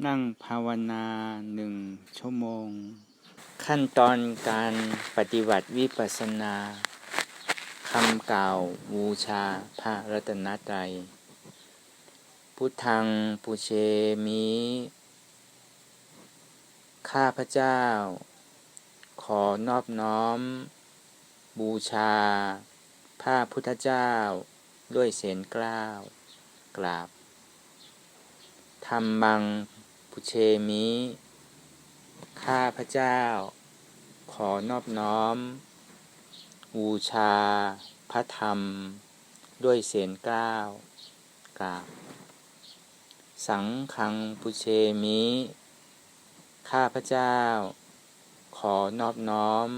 นั่งภาวนา1 ชั่วโมงขั้นตอนการปฏิบัติวิปัสสนาคำกล่าวบูชาพระรัตนตรัยพุทธังปุเชมิข้าพเจ้าขอนอบน้อมบูชาพระพุทธเจ้าด้วยเสียงกล้าวกราบธัมมังปุเชมิข้าพเจ้าขอนอบน้อมบูชาพระธรรมด้วยเสียงกล้าวกราบสังฆังปุเชมิข้าพเจ้าขอนอบน้อม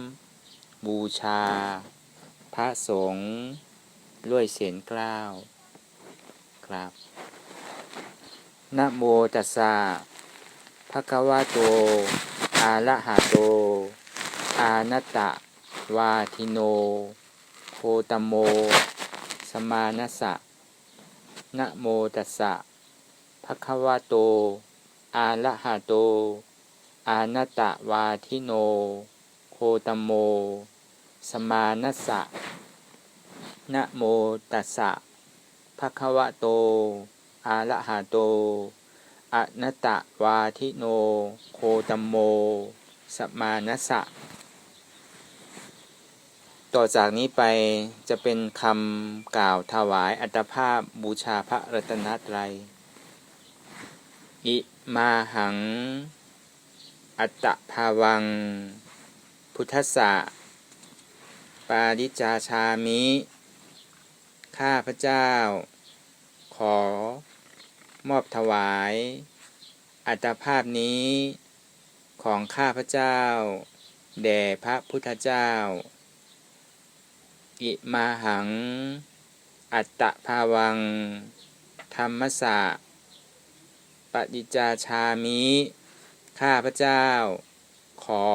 บูชาพระสงฆ์ด้วยเสียงกล้าวกราบนะโมตัสสะภะคะวะโตอะระหะโตอะนัตตะวาทิโนโคตโมสัมมานัสสะนะโมตัสสะภะคะวะโตอะระหะโตอะนัตตะวาทิโนโคตโมสัมมานัสสะนะโมตัสสะภะคะวะโตอะระหะโตอะนัตตะวาทิโนโคตโมสัมมานัสสะต่อจากนี้ไปจะเป็นคำกล่าวถวายอัตภาพบูชาพระรัตนตรัยอิมาหังอัตตภาวังพุทธัสสะปาริจาชามิข้าพเจ้าขอมอบถวายอัตภาพนี้ของข้าพเจ้าแด่พระพุทธเจ้าอิมาหังอัตตภาวังธัมมัสสะปฏิจจาชามิข้าพเจ้าขอ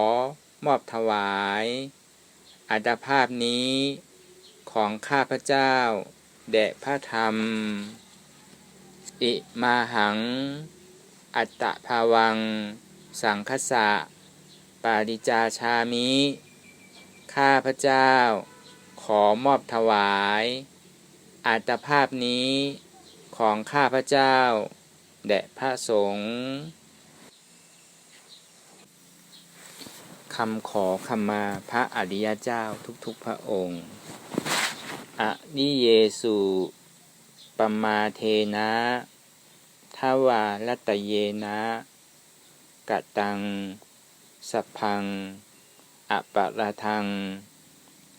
มอบถวายอัตภาพนี้ของข้าพเจ้าแด่พระธรรมอิมาหังอัตตภาวังสังฆัสสะปาริจาชามิข้าพเจ้าขอมอบถวายอัตภาพนี้ของข้าพเจ้าแด่พระสงฆ์คำขอขมาพระอริยเจ้าทุกๆพระองค์อนิเยสุปมาเทนะทวารัตเยนะกตังสัพพังอปราทัง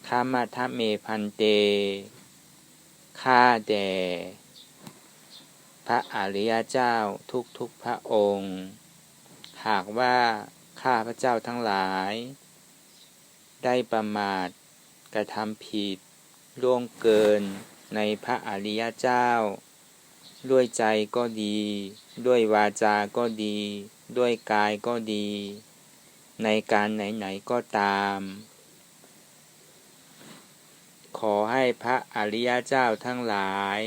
ธัมมะทะเมพันเตข้าแด่พระอริยเจ้าทุกพระองค์หากว่าข้าพระเจ้าทั้งหลายได้ประมาทกระทำผิดล่วงเกินในพระอริยเจ้าด้วยใจก็ดีด้วยวาจาก็ดีด้วยกายก็ดีในการไหนๆก็ตามขอให้พระอริยเจ้าทั้งหลาย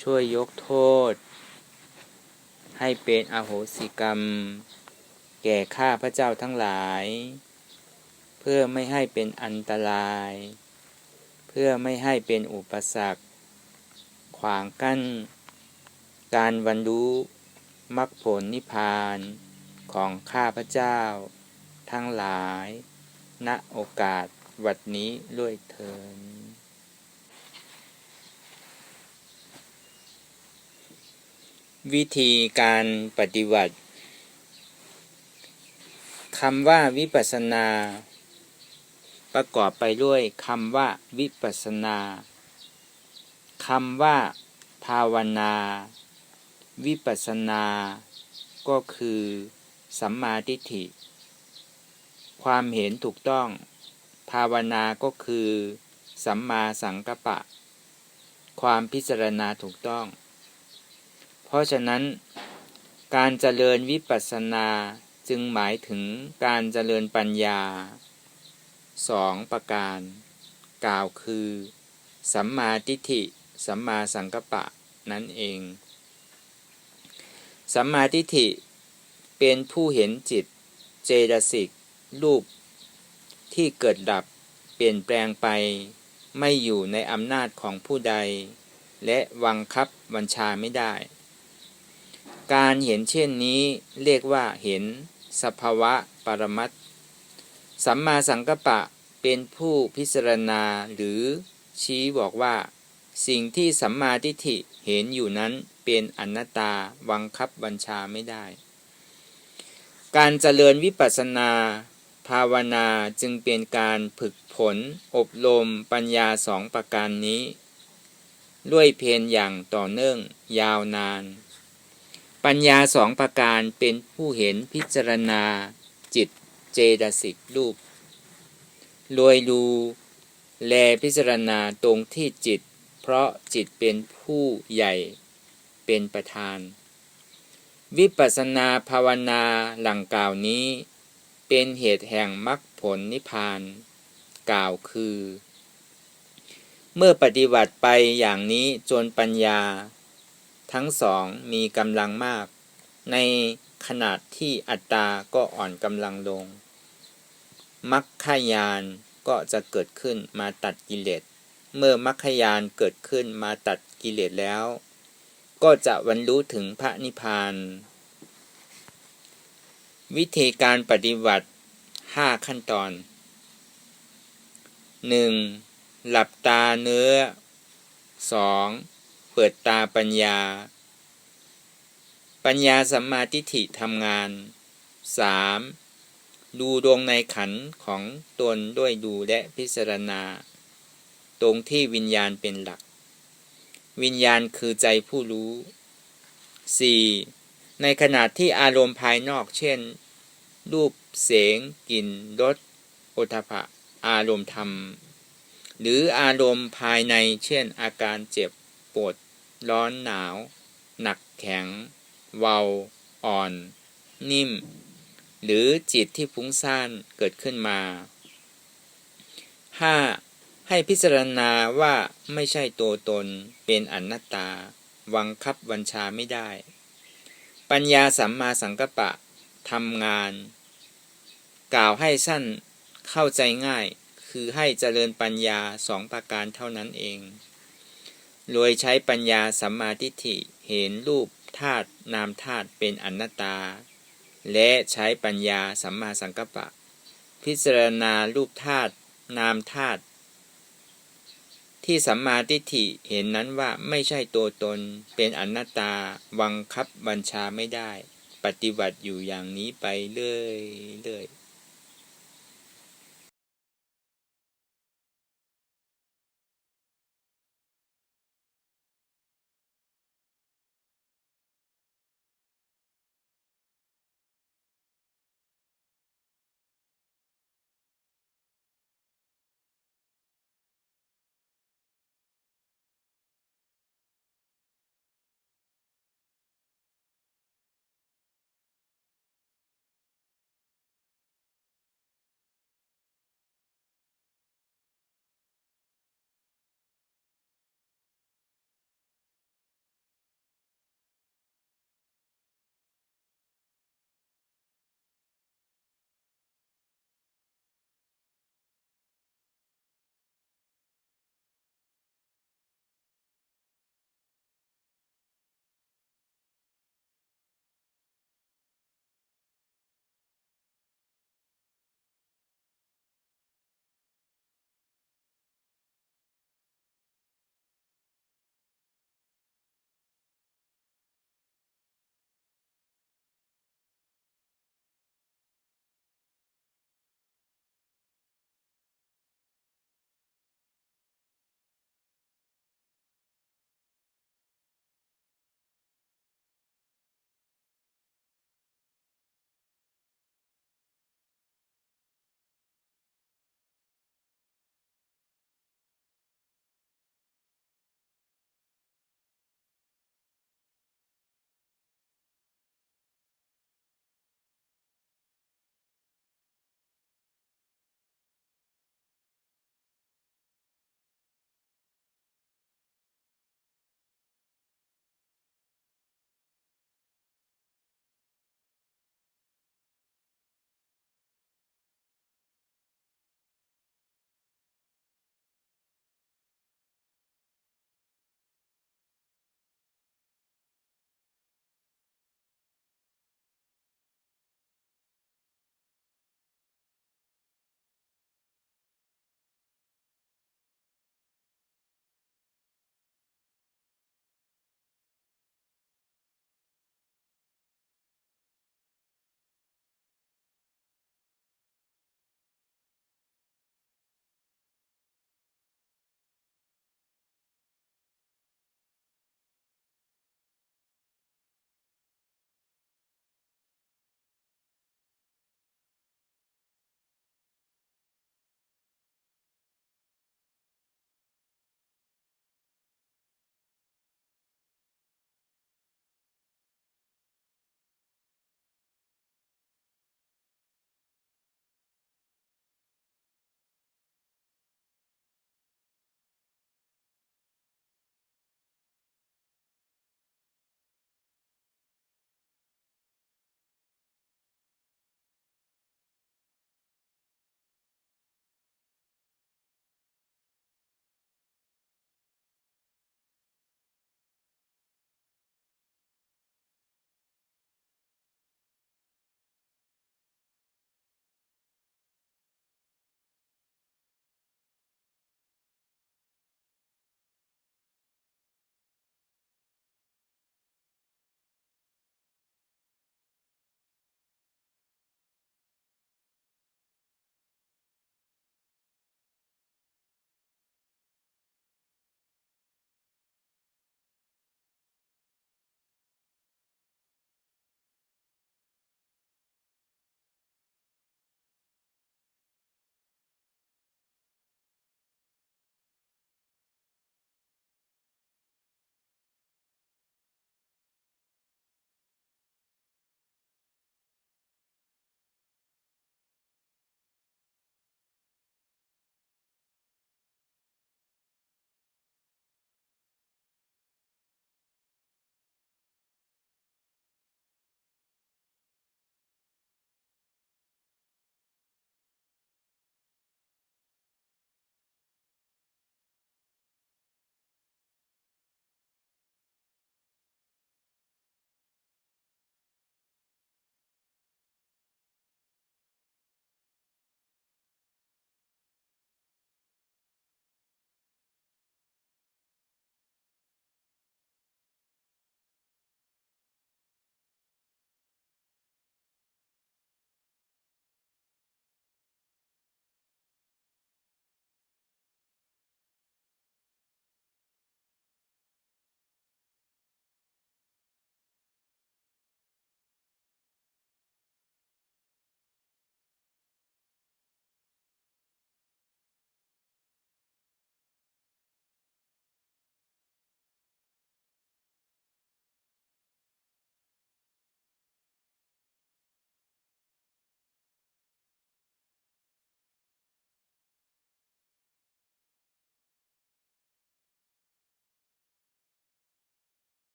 ช่วยยกโทษให้เป็นอโหสิกรรมแก่ข้าพระเจ้าทั้งหลายเพื่อไม่ให้เป็นอันตรายเพื่อไม่ให้เป็นอุปสรรคขวางกั้นการบรรลุมรรคผลนิพพานของข้าพเจ้าทั้งหลายณโอกาสวัดนี้ด้วยเถิดวิธีการปฏิบัติคำว่าวิปัสสนาประกอบไปด้วยคำว่าวิปัสสนาคำว่าภาวนาวิปัสสนาก็คือสัมมาทิฏฐิความเห็นถูกต้องภาวนาก็คือสัมมาสังกัปปะความพิจารณาถูกต้องเพราะฉะนั้นการเจริญวิปัสสนาจึงหมายถึงการเจริญปัญญา2ประการกล่าวคือสัมมาทิฏฐิสัมมาสังกัปปะนั่นเอง สัมมาทิฏฐิเป็นผู้เห็นจิตเจตสิกรูปที่เกิดดับเปลี่ยนแปลงไปไม่อยู่ในอำนาจของผู้ใดและบังคับบัญชาไม่ได้การเห็นเช่นนี้เรียกว่าเห็นสภาวะปรมัตถ์สัมมาสังกัปปะเป็นผู้พิจารณาหรือชี้บอกว่าสิ่งที่สัมมาทิฏฐิเห็นอยู่นั้นเป็นอนัตตาบังคับบัญชาไม่ได้การเจริญวิปัสสนาภาวนาจึงเป็นการฝึกฝนอบรมปัญญาสองประการนี้ด้วยเพียรอย่างต่อเนื่องยาวนานปัญญาสองประการเป็นผู้เห็นพิจารณาจิตเจตสิกรูปรวยรู้แลพิจารณาตรงที่จิตเพราะจิตเป็นผู้ใหญ่เป็นประธานวิปัสสนาภาวนาหลังกล่าวนี้เป็นเหตุแห่งมรรคผลนิพพานกล่าวคือเมื่อปฏิบัติไปอย่างนี้จนปัญญาทั้งสองมีกำลังมากในขณะที่อัตตาก็อ่อนกำลังลงมรรคญาณก็จะเกิดขึ้นมาตัดกิเลสเมื่อมรรคญาณเกิดขึ้นมาตัดกิเลสแล้วก็จะบรรลุถึงพระนิพพานวิธีการปฏิบัติ5ขั้นตอน 1. หลับตาเนื้อ 2. เปิดตาปัญญาสัมมาทิฏฐิทำงาน 3. ดูดวงในขันธ์ของตนด้วยดูและพิจารณาตรงที่วิญญาณเป็นหลักวิญญาณคือใจผู้รู้ 4. ในขณะที่อารมณ์ภายนอกเช่นรูปเสียงกลิ่นรสโผฏฐัพพะอารมณ์ธรรมหรืออารมณ์ภายในเช่นอาการเจ็บปวดร้อนหนาวหนักแข็งเบาอ่อนนิ่มหรือจิตที่ฟุ้งซ่านเกิดขึ้นมา 5. ให้พิจารณาว่าไม่ใช่ตัวตนเป็นอนัตตาบังคับบัญชาไม่ได้ปัญญาสัมมาสังกัปปะทำงานกล่าวให้สั้นเข้าใจง่ายคือให้เจริญปัญญา2ประการเท่านั้นเองโดยใช้ปัญญาสัมมาทิฏฐิเห็นรูปธาตุนามธาตุเป็นอนัตตาและใช้ปัญญาสัมมาสังกัปปะพิจารณารูปธาตุนามธาตุที่สัมมาทิฏฐิเห็นนั้นว่าไม่ใช่ตัวตนเป็นอนัตตาบังคับบัญชาไม่ได้ปฏิบัติอยู่อย่างนี้ไปเรื่อย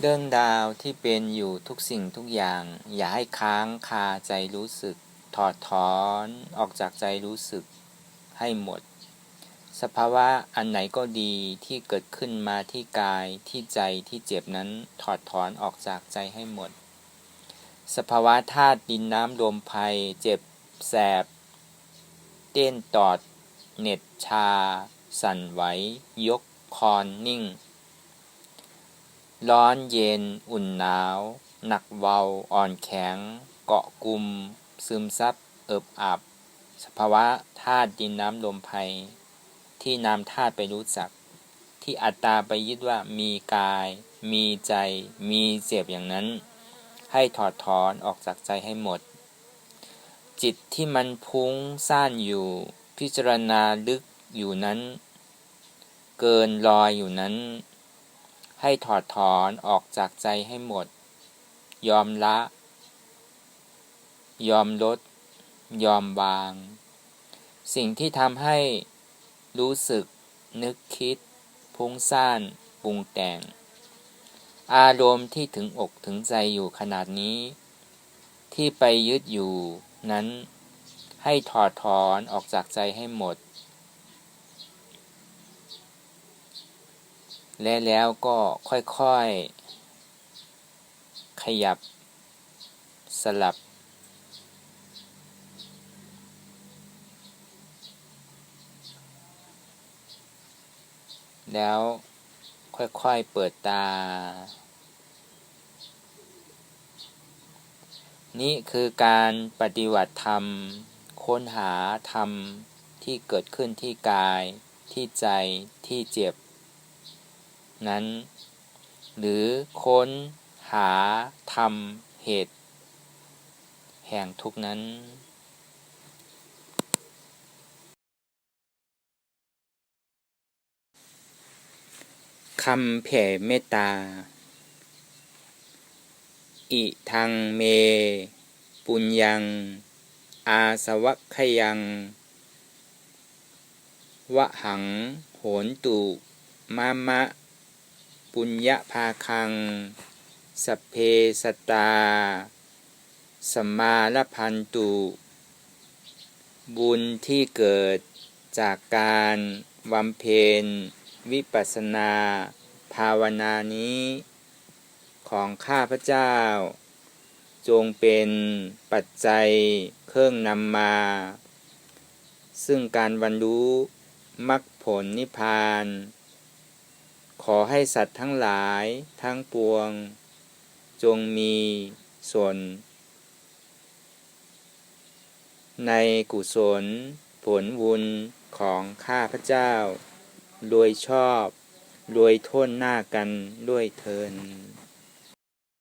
เรื่องราวที่เป็นอยู่ทุกสิ่งทุกอย่างอย่าให้ค้างคาใจรู้สึกถอดถอนออกจากใจรู้สึกให้หมดสภาวะอันไหนก็ดีที่เกิดขึ้นมาที่กายที่ใจที่เจ็บนั้นถอดถอนออกจากใจให้หมดสภาวะธาตุดินน้ำลมไฟเจ็บแสบเต้นตอดเหน็ดชาสั่นไหวยกคอนนิ่งร้อนเย็นอุ่นหนาวหนักเบาอ่อนแข็งเกาะกลุ่มซึมซับเอิบอับสภาวะธาตุดินน้ำลมไฟที่นำธาตุไปรู้จักที่อัตตาไปยึดว่ามีกายมีใจมีเจ็บอย่างนั้นให้ถอดถอนออกจากใจให้หมดจิตที่มันพุ้งซ่านอยู่พิจารณาลึกอยู่นั้นเกินลอยอยู่นั้นให้ถอดถอนออกจากใจให้หมดยอมละยอมลดยอมวางสิ่งที่ทำให้รู้สึกนึกคิดพุ้งซ่านปรุงแต่งอารมณ์ที่ถึงอกถึงใจอยู่ขนาดนี้ที่ไปยึดอยู่นั้นให้ถอดถอนออกจากใจให้หมดและแล้วก็ค่อยๆขยับสลับแล้วค่อยๆเปิดตานี่คือการปฏิบัติธรรมค้นหาธรรมที่เกิดขึ้นที่กายที่ใจที่เจ็บนั้นหรือค้นหาธรรมเหตุแห่งทุกข์นั้นคำแผ่เมตตาอิทังเมปุญญังอาสวัคคยังวะหังโหนตุมามะปุญญภาคังสัพเพสัตตาสัมมาลพันตุบุญที่เกิดจากการบำเพ็ญวิปัสสนาภาวนานี้ของข้าพเจ้าจงเป็นปัจจัยเครื่องนำมาซึ่งการบรรลุมรรคผลนิพพานขอให้สัตว์ทั้งหลายทั้งปวงจงมีส่วนในกุศลผลบุญของข้าพเจ้าโดยชอบโดยโทษหน้ากันด้วยเทอญ